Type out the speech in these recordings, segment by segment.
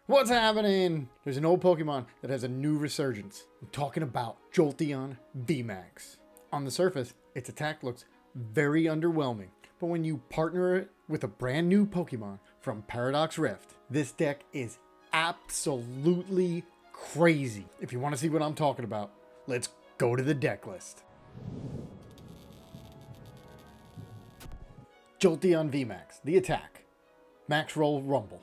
What's happening? There's an old Pokemon that has a new resurgence. I'm talking about Jolteon VMAX. On the surface, its attack looks very underwhelming, but when you partner it with a brand new Pokemon from Paradox Rift, this deck is absolutely crazy. If you want to see what I'm talking about, let's go to the deck list. Jolteon VMAX, the attack. Max roll rumble.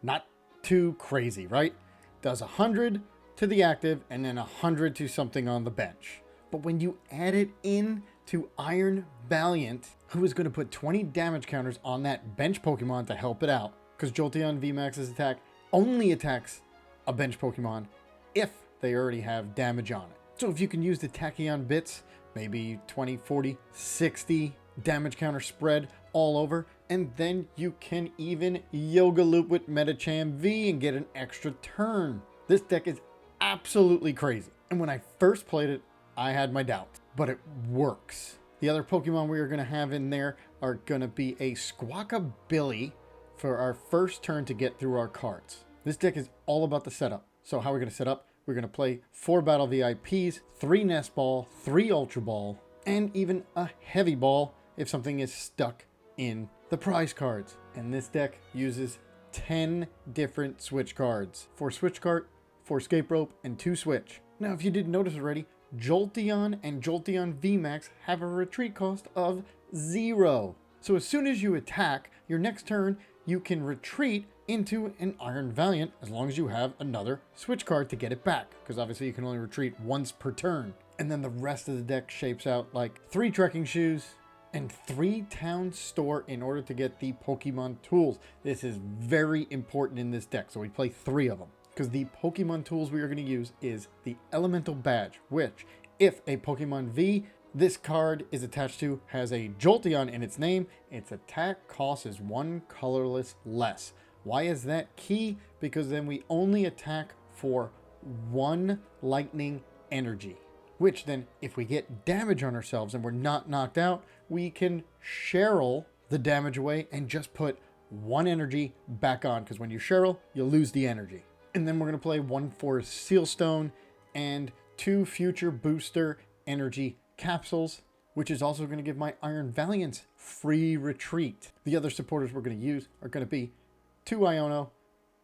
Not too crazy, right? Does 100 to the active and then 100 to something on the bench. But when you add it in to Iron Valiant, who is going to put 20 damage counters on that bench Pokemon to help it out, because Jolteon VMAX's attack only attacks a bench Pokemon if they already have damage on it. So if you can use the Tachyon bits, maybe 20, 40, 60 damage counter spread all over, and then you can even Yoga Loop with Medicham V and get an extra turn. This deck is absolutely crazy. And when I first played it, I had my doubts, but it works. The other Pokemon we are going to have in there are going to be a Squawkabilly for our first turn to get through our cards. This deck is all about the setup. So how are we going to set up? We're going to play 4 Battle VIPs, 3 Nest Ball, 3 Ultra Ball, and even a Heavy Ball if something is stuck in the prize cards. And this deck uses 10 different Switch cards. 4 Switch Cart, 4 Escape Rope, and 2 Switch. Now, if you didn't notice already, Jolteon and Jolteon VMAX have a retreat cost of 0. So as soon as you attack, your next turn, you can retreat into an Iron Valiant as long as you have another Switch card to get it back. Because obviously you can only retreat once per turn. And then the rest of the deck shapes out like 3 Trekking Shoes and 3 Town Store in order to get the Pokemon tools. This is very important in this deck, so we play 3 of them. Because the Pokemon tools we are going to use is the Elemental Badge, which, if a Pokemon V this card is attached to has a Jolteon in its name, its attack cost is 1 colorless less. Why is that key? Because then we only attack for 1 lightning energy. Which then, if we get damage on ourselves and we're not knocked out, we can Cheryl the damage away and just put 1 energy back on. Because when you Cheryl, you lose the energy. And then we're going to play 1 for Sealstone and 2 future booster energy capsules, which is also going to give my Iron Valiants free retreat. The other supporters we're going to use are going to be 2 Iono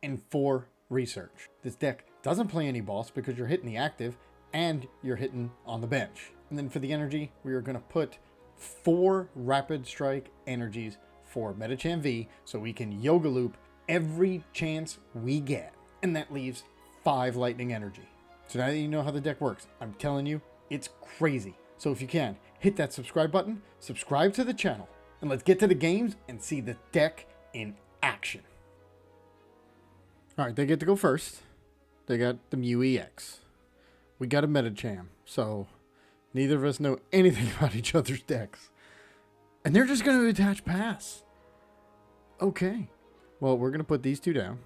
and 4 Research. This deck doesn't play any boss because you're hitting the active and you're hitting on the bench. And then for the energy, we are going to put 4 Rapid Strike energies for Medicham V so we can Yoga Loop every chance we get. And that leaves 5 lightning energy. So now that you know how the deck works, I'm telling you, it's crazy. So if you can, hit that subscribe button, subscribe to the channel, and let's get to the games and see the deck in action. All right, they get to go first. They got the Mew EX. We got a Medicham, so neither of us know anything about each other's decks. And they're just going to attach pass. Okay. Well, we're going to put these 2 down.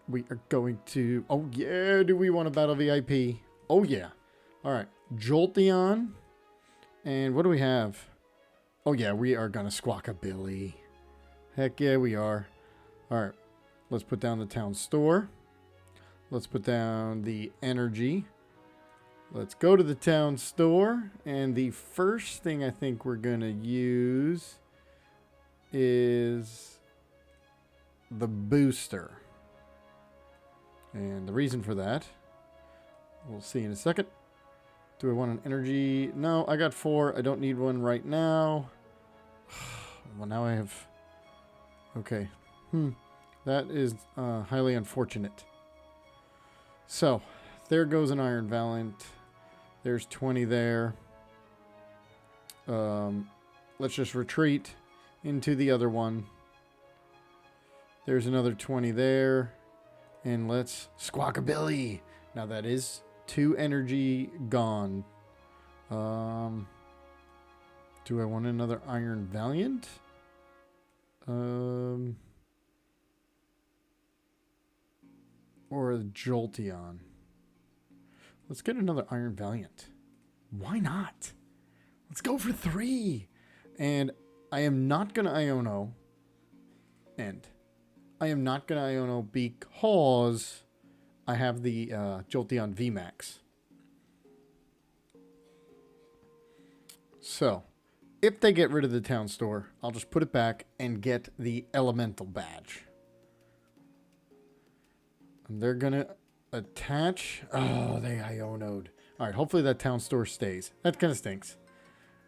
We are going to... Oh, yeah. Do we want a Battle VIP? Oh, yeah. All right. Jolteon. And what do we have? Oh, yeah. We are going to Squawkabilly. Heck yeah, we are. All right. Let's put down the Town Store. Let's put down the energy. Let's go to the Town Store. And the first thing I think we're going to use is the booster. And the reason for that, we'll see in a second. Do I want an energy? No, I got 4. I don't need one right now. Well, now I have... Okay. That is highly unfortunate. So, there goes an Iron Valiant. There's 20 there. Let's just retreat into the other one. There's another 20 there. And let's Squawkabilly. Now that is 2 energy gone. Do I want another Iron Valiant? Or a Jolteon? Let's get another Iron Valiant. Why not? Let's go for 3. And I am not going to Iono. And I am not going to Iono because I have the Jolteon VMAX. So, if they get rid of the Town Store, I'll just put it back and get the Elemental badge. And they're going to attach... Oh, they Iono'd. Alright, hopefully that Town Store stays. That kind of stinks.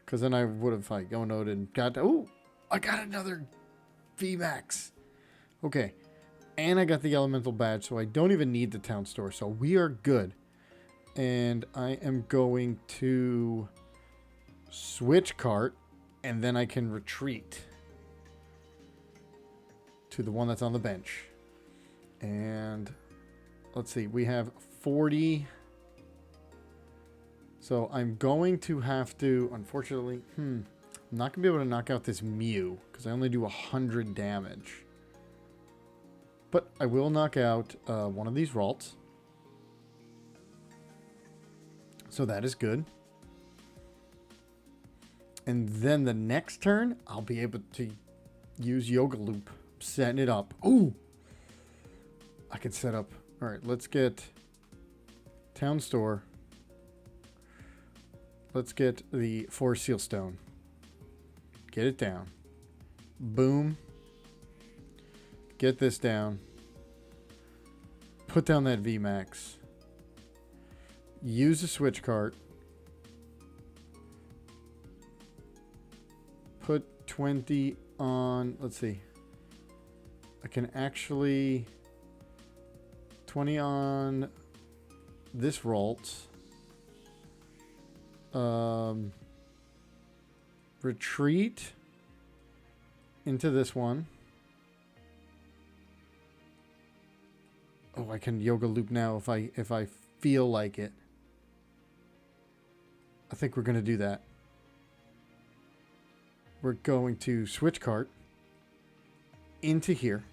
Because then I would have like Iono'd and got... Oh, I got another VMAX. Okay. And I got the Elemental badge, so I don't even need the Town Store. So we are good. And I am going to Switch Cart, and then I can retreat to the one that's on the bench. And let's see, we have 40. So I'm going to have to, unfortunately, I'm not going to be able to knock out this Mew because I only do 100 damage. But I will knock out one of these Ralts. So that is good. And then the next turn, I'll be able to use Yoga Loop. Setting it up. Ooh! I can set up. Alright, let's get Town Store. Let's get the Forest Seal Stone. Get it down. Boom. Get this down. Put down that VMAX. Use the Switch Cart. Put 20 on... Let's see. I can actually... 20 on this Ralt. Retreat into this one. Oh, I can Yoga Loop now if I feel like it. I think we're going to do that. We're going to Switch Cart into here.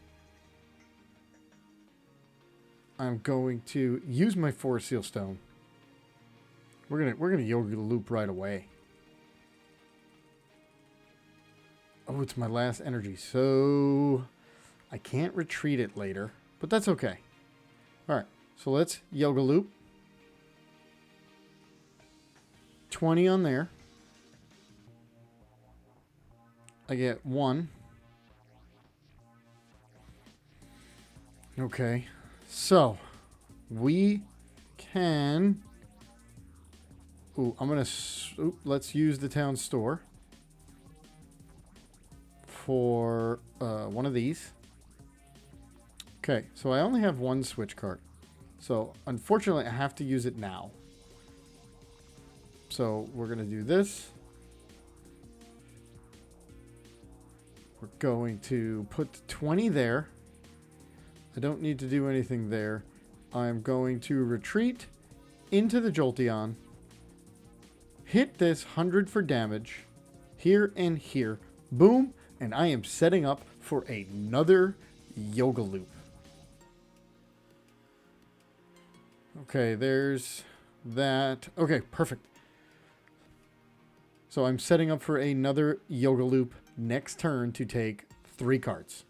I'm going to use my Forest Seal Stone. We're gonna Yoga Loop right away. Oh, it's my last energy, so I can't retreat it later, but that's okay. All right, so let's Yoga Loop. 20 on there. I get 1. Okay, so we can... Ooh, I'm going to... Let's use the Town Store for one of these. Okay, so I only have one Switch Cart. So, unfortunately, I have to use it now. So, we're going to do this. We're going to put 20 there. I don't need to do anything there. I'm going to retreat into the Jolteon. Hit this 100 for damage. Here and here. Boom. And I am setting up for another Yoga Loop. Okay, there's that. Okay, perfect. So I'm setting up for another Yoga Loop next turn to take 3 cards.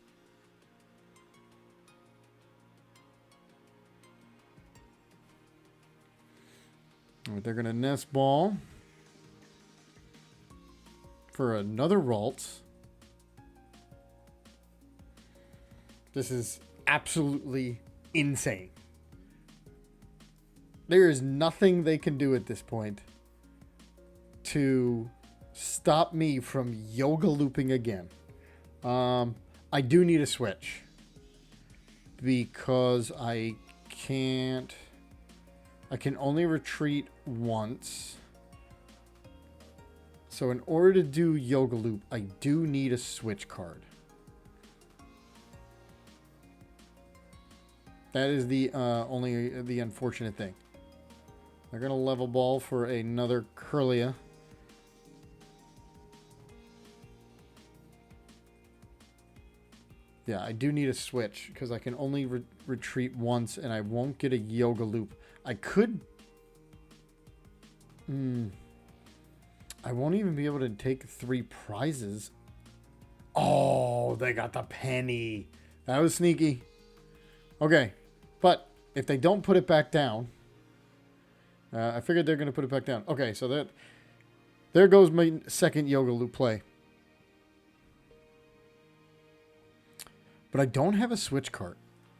Right, they're going to Nest Ball for another Ralt. This is absolutely insane. There is nothing they can do at this point to stop me from Yoga Looping again. I do need a switch because I can only retreat once. So in order to do Yoga Loop, I do need a Switch card. That is the only the unfortunate thing. They're going to level ball for another Kirlia. Yeah, I do need a switch because I can only retreat once and I won't get a Yoga Loop. I could... I won't even be able to take 3 prizes. Oh, they got the penny. That was sneaky. Okay. But if they don't put it back down, I figured they're going to put it back down. Okay, so there goes my second Yoga Loop play. But I don't have a Switch Cart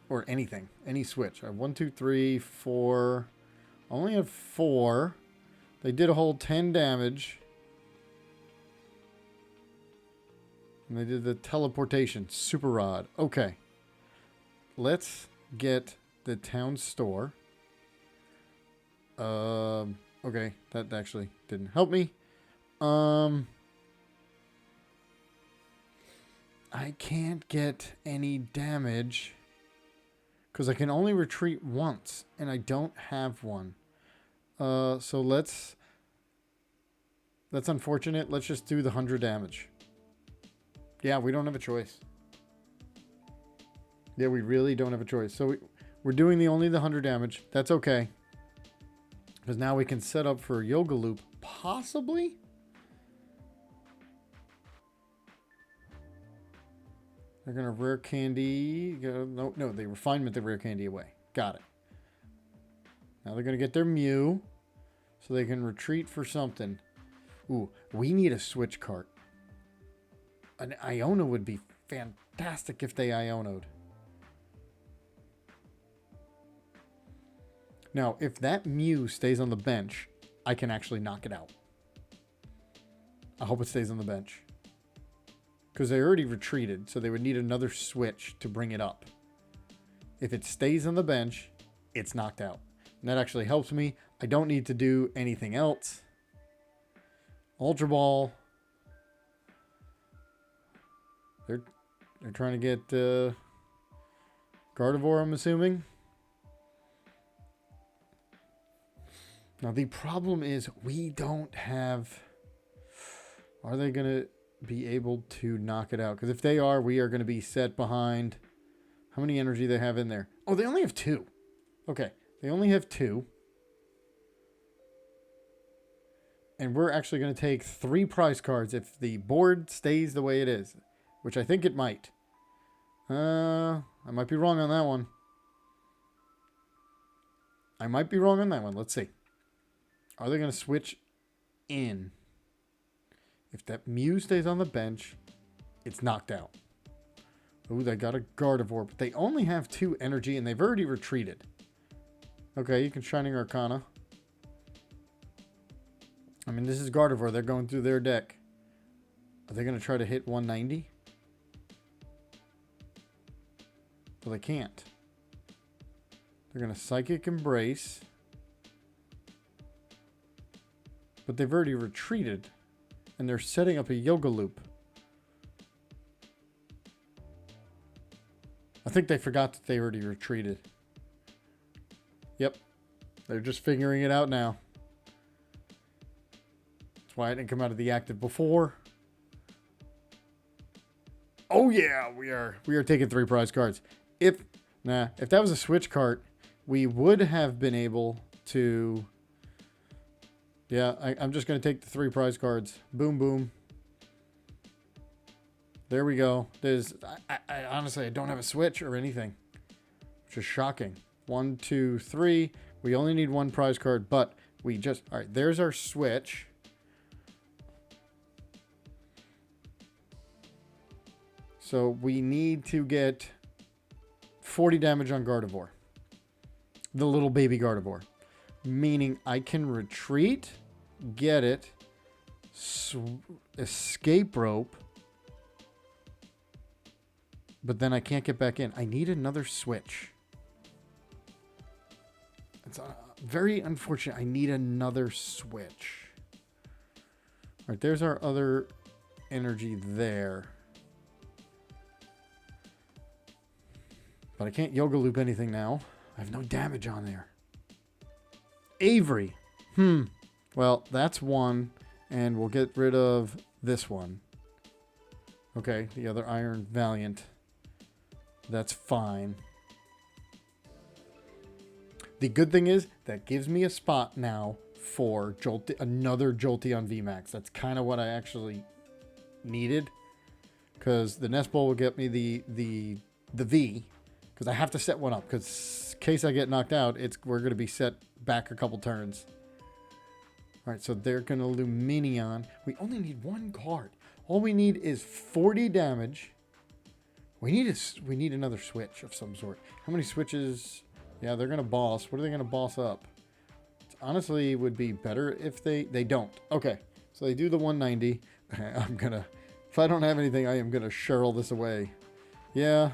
or anything. Any Switch. I have 1, 2, 3, 4. I only have 4. They did a whole 10 damage. And they did the teleportation. Super Rod. Okay. Let's get the Town Store. Okay. That actually didn't help me. I can't get any damage because I can only retreat once and I don't have one. So that's unfortunate. Let's just do the 100 damage. Yeah, we don't have a choice. Yeah, we really don't have a choice. So we're doing only the 100 damage. That's okay. Because now we can set up for Yoga Loop, possibly? They're going to rare candy. No, they refinement the rare candy away. Got it. Now they're going to get their Mew. So they can retreat for something. Ooh, we need a Switch Cart. An Iono would be fantastic if they Iono'd. Now, if that Mew stays on the bench, I can actually knock it out. I hope it stays on the bench. Because they already retreated, so they would need another switch to bring it up. If it stays on the bench, it's knocked out. And that actually helps me. I don't need to do anything else. Ultra Ball. They're trying to get Gardevoir, I'm assuming. Now, the problem is we don't have... Are they going to be able to knock it out? Because if they are, we are going to be set behind... How many energy they have in there? Oh, they only have 2. Okay, they only have 2. And we're actually going to take 3 prize cards if the board stays the way it is. Which I think it might. I might be wrong on that one. Let's see. Are they going to switch in? If that Mew stays on the bench, it's knocked out. Ooh, they got a Gardevoir, but they only have 2 energy and they've already retreated. Okay, you can Shining Arcana. I mean, this is Gardevoir. They're going through their deck. Are they going to try to hit 190? Well, they can't. They're going to Psychic Embrace. But they've already retreated. And they're setting up a Yoga Loop. I think they forgot that they already retreated. Yep. They're just figuring it out now. That's why I didn't come out of the active before. Oh yeah, we are taking 3 prize cards. If that was a Switch Cart, we would have been able to... Yeah, I'm just going to take the 3 prize cards. Boom, boom. There we go. I honestly, I don't have a Switch or anything. Which is shocking. 1, 2, 3. We only need 1 prize card, but we just... All right, there's our Switch. So we need to get 40 damage on Gardevoir. The little baby Gardevoir. Meaning I can retreat, get it, escape rope, but then I can't get back in. I need another switch. It's very unfortunate. I need another switch. All right, there's our other energy there. But I can't Yoga Loop anything now. I have no damage on there. Avery. Well, that's 1. And we'll get rid of this one. Okay, the other Iron Valiant. That's fine. The good thing is, that gives me a spot now for another Jolteon VMAX. That's kind of what I actually needed. Because the Nest Ball will get me the the V, because I have to set one up, because in case I get knocked out, we're going to be set back a couple turns. All right, so they're going to Luminion. We only need one card. All we need is 40 damage. We need another switch of some sort. How many switches? Yeah, they're going to boss. What are they going to boss up? Honestly, it would be better if they don't. Okay, so they do the 190. If I don't have anything, I am going to Cheryl this away. Yeah,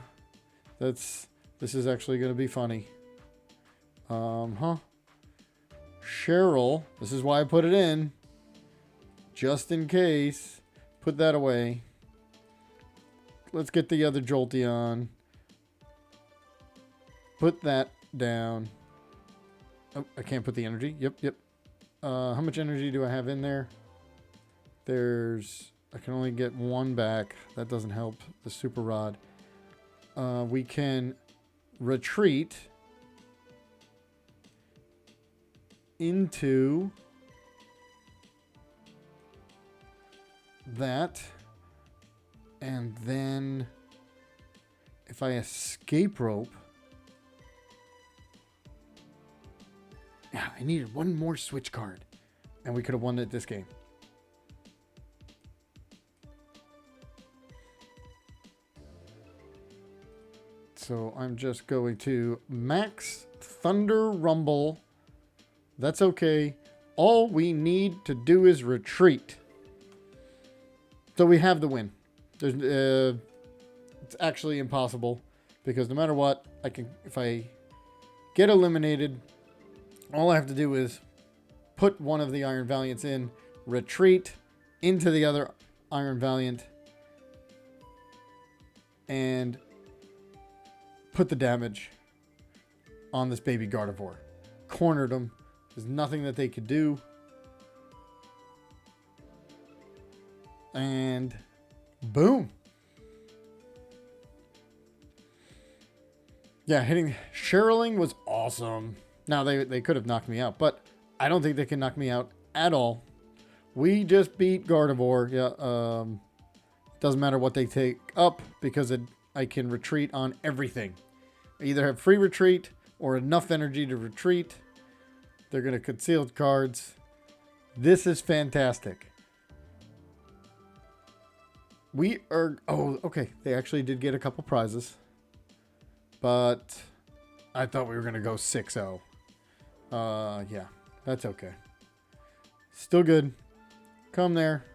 this is actually going to be funny. Cheryl, this is why I put it in. Just in case. Put that away. Let's get the other Jolteon. Put that down. Oh, I can't put the energy. Yep. How much energy do I have in there? I can only get one back. That doesn't help the Super Rod. We can retreat into that. And then if I escape rope, yeah, I needed one more switch card and we could have won it this game. So I'm just going to max Thunder Rumble. That's okay. All we need to do is retreat. So we have the win. It's actually impossible because no matter what, if I get eliminated, all I have to do is put one of the Iron Valiants in, retreat into the other Iron Valiant, and put the damage on this baby Gardevoir. Cornered him. There's nothing that they could do. And boom. Yeah, Cheryling was awesome. Now, they could have knocked me out, but I don't think they can knock me out at all. We just beat Gardevoir. Yeah, doesn't matter what they take up because I can retreat on everything. I either have free retreat or enough energy to retreat. They're going to conceal cards. This is fantastic. We are... Oh, okay. They actually did get a couple prizes. But I thought we were going to go 6-0. Yeah, that's okay. Still good. Come there.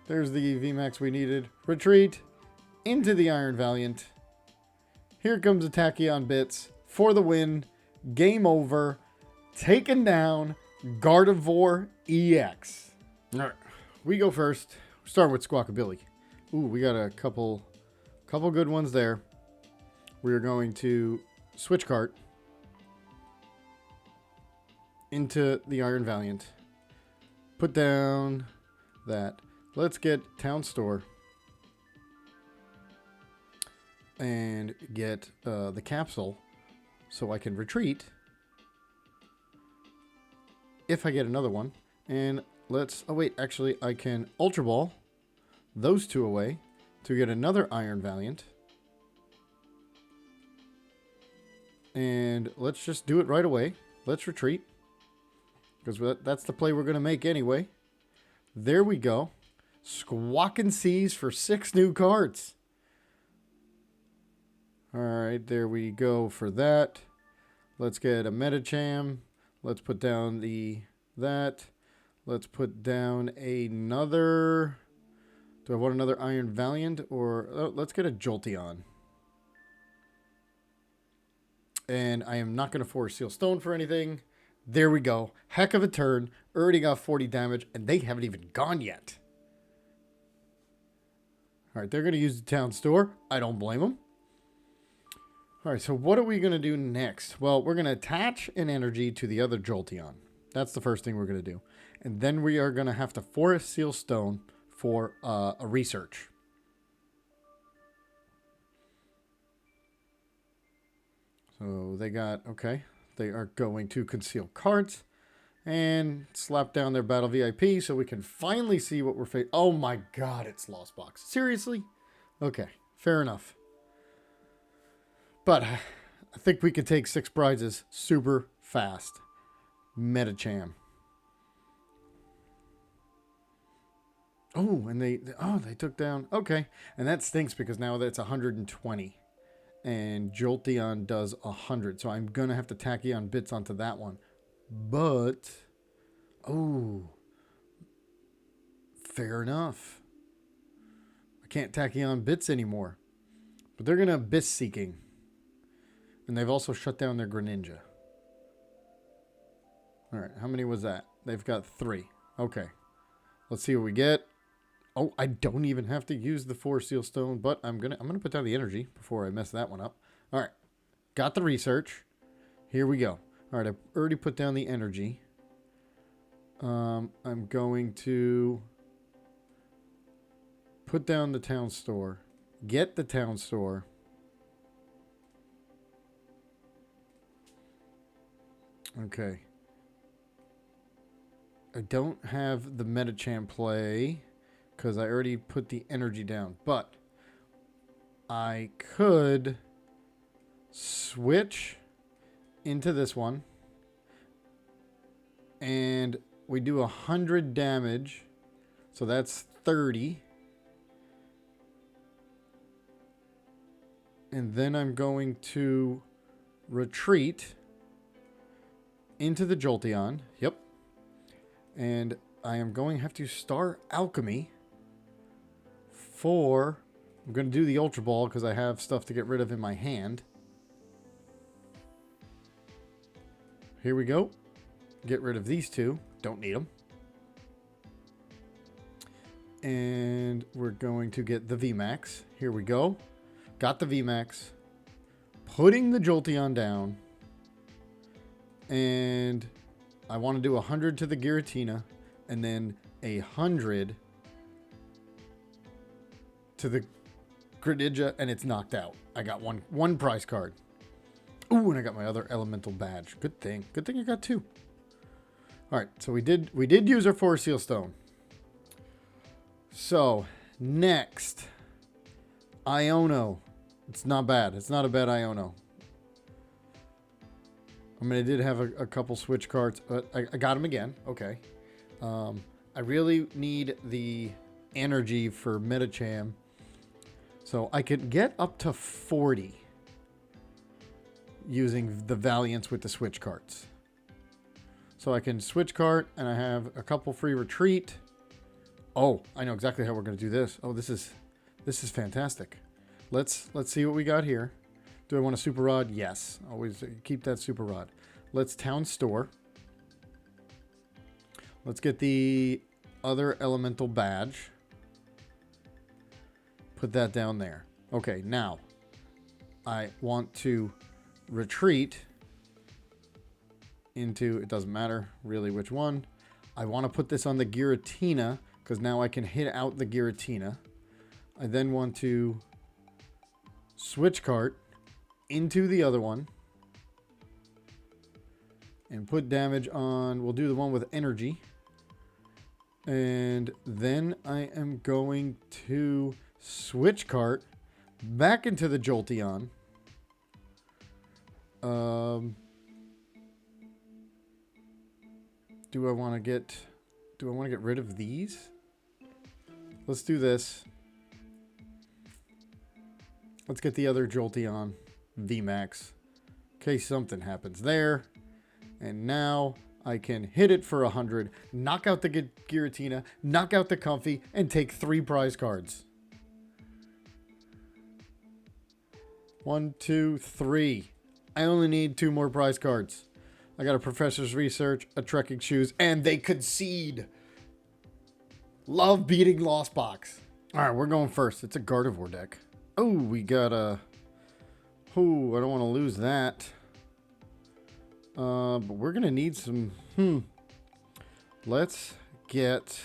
There's the VMAX we needed. Retreat into the Iron Valiant. Here comes a Tachyon Bits for the win. Game over. Taken down Gardevoir EX. All right, we go first. Start with Squawkabilly. Ooh, we got a couple good ones there. We're going to Switch Cart into the Iron Valiant. Put down that. Let's get Town Store and get the Capsule so I can retreat if I get another one. And let's... Oh, wait. Actually, I can Ultra Ball those two away to get another Iron Valiant. And let's just do it right away. Let's retreat. Because that's the play we're going to make anyway. There we go. Squawkin' Seas for 6 new cards. Alright, there we go for that. Let's get a Medicham. Let's put down that. Let's put down another... Do I want another Iron Valiant? Or let's get a Jolteon. And I am not going to force Seal Stone for anything. There we go. Heck of a turn. Already got 40 damage, and they haven't even gone yet. Alright, they're going to use the Town Store. I don't blame them. Alright, so what are we going to do next? Well, we're going to attach an energy to the other Jolteon. That's the first thing we're going to do. And then we are going to have to force Seal Stone for a research. So they got, okay, they are going to conceal cards and slap down their Battle VIP so we can finally see what we're facing. Oh my God, it's Lost Box. Seriously? Okay, fair enough. But I think we could take 6 prizes super fast. Medicham. Oh, and they took down. Okay, and that stinks because now that's 120, and Jolteon does 100. So I'm gonna have to tacky on bits onto that one. But oh, fair enough. I can't tacky on bits anymore. But they're gonna Abyss Seeking, and they've also shut down their Greninja. All right, how many was that? They've got 3. Okay, let's see what we get. Oh, I don't even have to use the 4 Seal Stone, but I'm gonna put down the energy before I mess that one up. All right, got the research. Here we go. All right, I've already put down the energy. I'm going to put down the Town Store, get the Town Store. Okay. I don't have the Medicham play because I already put the energy down, but I could switch into this one and we do 100 damage, so that's 30, and then I'm going to retreat into the Jolteon. Yep. And I am going to have to Star Alchemy for... I'm going to do the Ultra Ball because I have stuff to get rid of in my hand. Here we go. Get rid of these 2. Don't need them. And we're going to get the VMAX. Here we go. Got the VMAX. Putting the Jolteon down. And I want to do 100 to the Giratina, and then 100 to the Greninja, and it's knocked out. I got one prize card. Ooh, and I got my other elemental badge. Good thing. Good thing I got 2. All right, so we did use our 4 Seal Stone. So next, Iono. It's not bad. It's not a bad Iono. I mean, I did have a couple Switch carts, but I got them again. Okay. I really need the energy for Medicham. So I could get up to 40 using the Valiants with the Switch carts. So I can Switch cart, and I have a couple free retreat. Oh, I know exactly how we're going to do this. Oh, this is fantastic. Let's see what we got here. Do I want a Super Rod? Yes. Always keep that Super Rod. Let's Town Store. Let's get the other elemental badge. Put that down there. Okay, now I want to retreat into, it doesn't matter really which one. I want to put this on the Giratina because now I can hit out the Giratina. I then want to Switch cart into the other one and put damage on, we'll do the one with energy, and then I am going to Switch cart back into the Jolteon. Do I want to get rid of these? Let's do this. Let's get the other Jolteon VMAX in case something happens there. And now I can hit it for 100, knock out the Giratina, knock out the Comfy, and take 3 prize cards. 1, 2, 3. I only need 2 more prize cards. I got a Professor's Research, a Trekking Shoes, and they concede. Love beating Lost Box. All right, we're going first. It's a Gardevoir deck. Oh, we got a... Oh, I don't want to lose that. But we're going to need some... Let's get...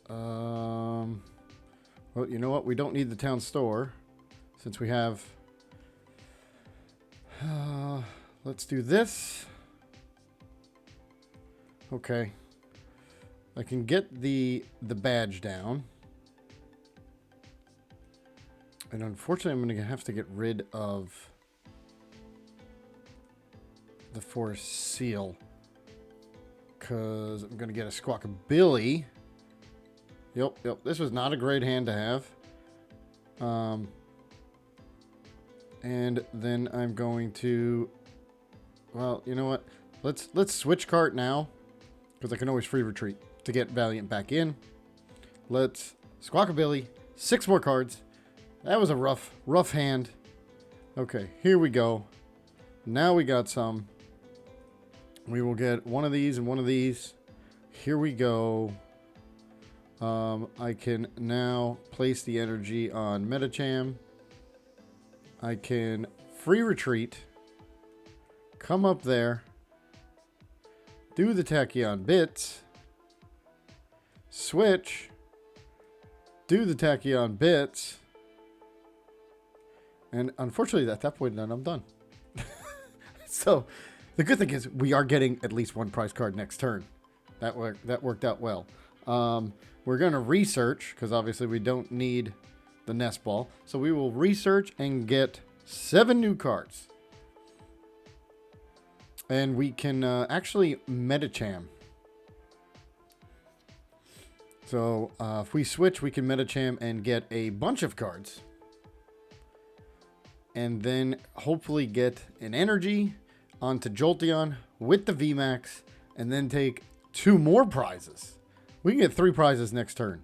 Well, you know what? We don't need the Town Store. Since we have... let's do this. Okay. I can get the badge down. And unfortunately, I'm going to have to get rid of the Forest Seal, because I'm going to get a Squawkabilly. Yep. This was not a great hand to have. And then I'm going to, well, you know what? Let's switch cart now, because I can always free retreat to get Valiant back in. Let's Squawkabilly, 6 more cards. That was a rough hand. Okay, here we go. Now we got some. We will get one of these and one of these. Here we go. I can now place the energy on Medicham. I can free retreat. Come up there. Do the Tachyon bits. Switch. Do the Tachyon bits. And unfortunately, at that point, then I'm done. So, the good thing is we are getting at least one prize card next turn. That worked out well. We're going to research, because obviously we don't need the nest ball. So we will research and get 7 new cards. And we can actually Medicham. So if we switch, we can Medicham and get a bunch of cards. And then hopefully get an energy onto Jolteon with the VMAX. And then take 2 more prizes. We can get 3 prizes next turn.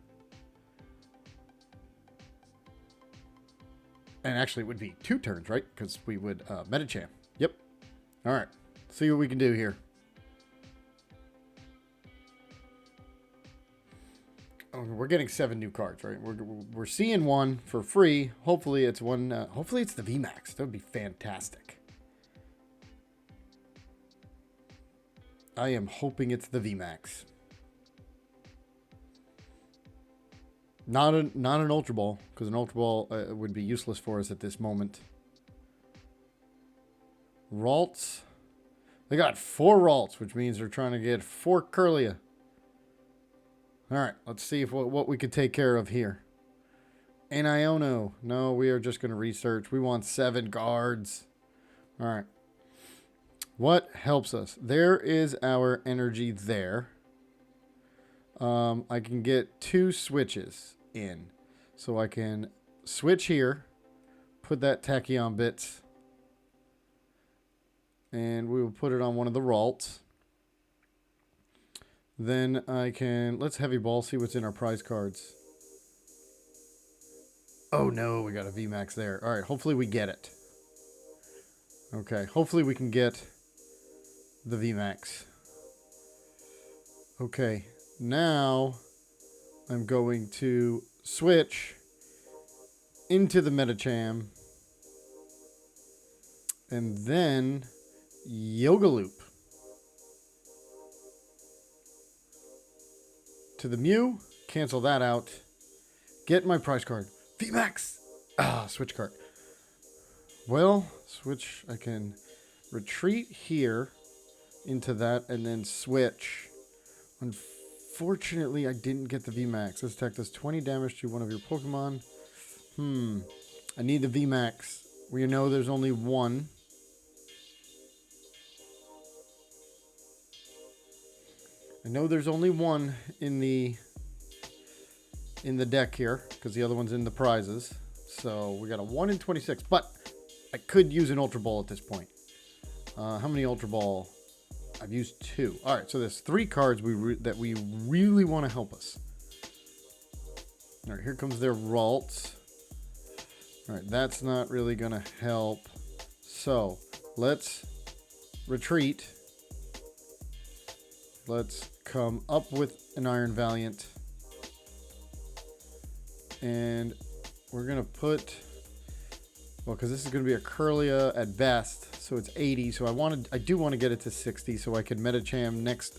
And actually it would be 2 turns, right? Because we would Medicham. Yep. All right. See what we can do here. Oh, we're getting 7 new cards, right? We're seeing one for free. Hopefully it's one. Hopefully it's the VMAX. That would be fantastic. I am hoping it's the VMAX. Not an Ultra Ball, because an Ultra Ball would be useless for us at this moment. Ralts. They got 4 Ralts, which means they're trying to get 4 Curlia. All right, let's see if what we could take care of here. An Iono. No, we are just going to research. We want 7 cards. All right. What helps us? There is our energy there. I can get 2 switches in. So I can switch here. Put that Tachyon bits. And we will put it on one of the Ralts. Then I can, let's heavy ball, see what's in our prize cards. Oh no, we got a VMAX there. All right, hopefully we get it. Okay, hopefully we can get the VMAX. Okay, now I'm going to switch into the Medicham. And then Yoga Loop. To the Mew, cancel that out. Get my prize card. VMAX! Switch card. Well, switch. I can retreat here into that and then switch. Unfortunately, I didn't get the VMAX. This attack does 20 damage to one of your Pokemon. I need the VMAX. We know there's only one. I know there's only one in the deck here, because the other one's in the prizes. So we got a 1 in 26, but I could use an Ultra Ball at this point. How many Ultra Ball? I've used 2. All right, so there's 3 cards that we really want to help us. All right, here comes their Ralts. All right, that's not really going to help. So let's retreat. Let's come up with an Iron Valiant. And we're going to put, well, because this is going to be a Curlia at best, so it's 80. So I do want to get it to 60 so I can Medicham next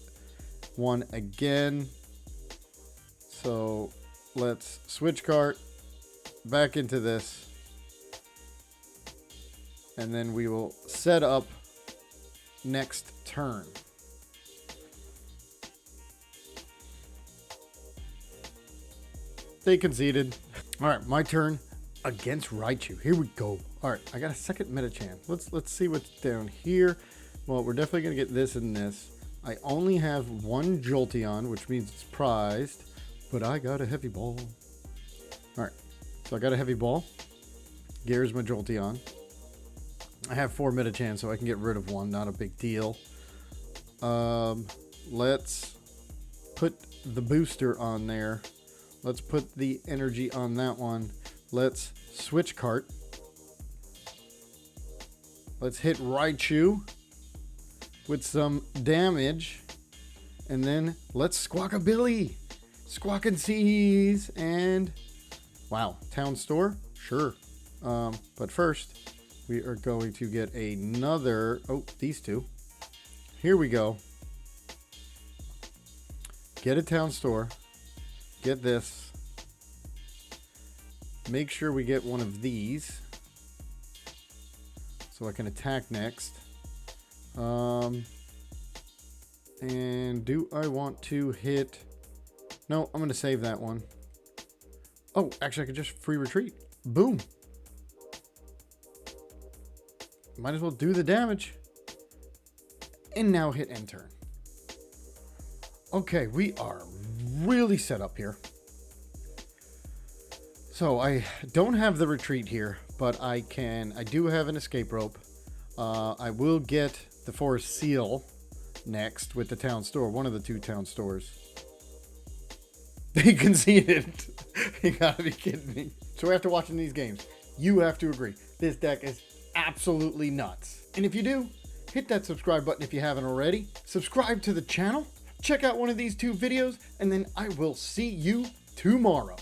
one again. So let's switch cart back into this. And then we will set up next turn. They conceded. All right, my turn. against Raichu. Here we go. All right, I got a second Medicham. Let's see what's down here. Well, we're definitely gonna get this and this. I only have one Jolteon, which means it's prized, but I got a heavy ball. All right, so I got a heavy ball. Here's my Jolteon. I have 4 Medicham, so I can get rid of one. Not a big deal. Let's put the booster on there. Let's put the energy on that one. Let's switch cart. Let's hit Raichu with some damage. And then let's Squawkabilly. Squawk and seize. And wow, Town Store? Sure. But first, we are going to get another... Oh, these two. Here we go. Get a Town Store. Get this. Make sure we get one of these, so I can attack next. And do I want to hit... No, I'm going to save that one. Oh, actually, I could just free retreat. Boom. Might as well do the damage. And now hit end turn. Okay, we are really set up here. So I don't have the retreat here, but I do have an escape rope. I will get the forest seal next with the town store, one of the 2 town stores. They conceded. You gotta be kidding me. So after watching these games, you have to agree, this deck is absolutely nuts. And if you do, hit that subscribe button if you haven't already. Subscribe to the channel. Check out one of these 2 videos, and then I will see you tomorrow.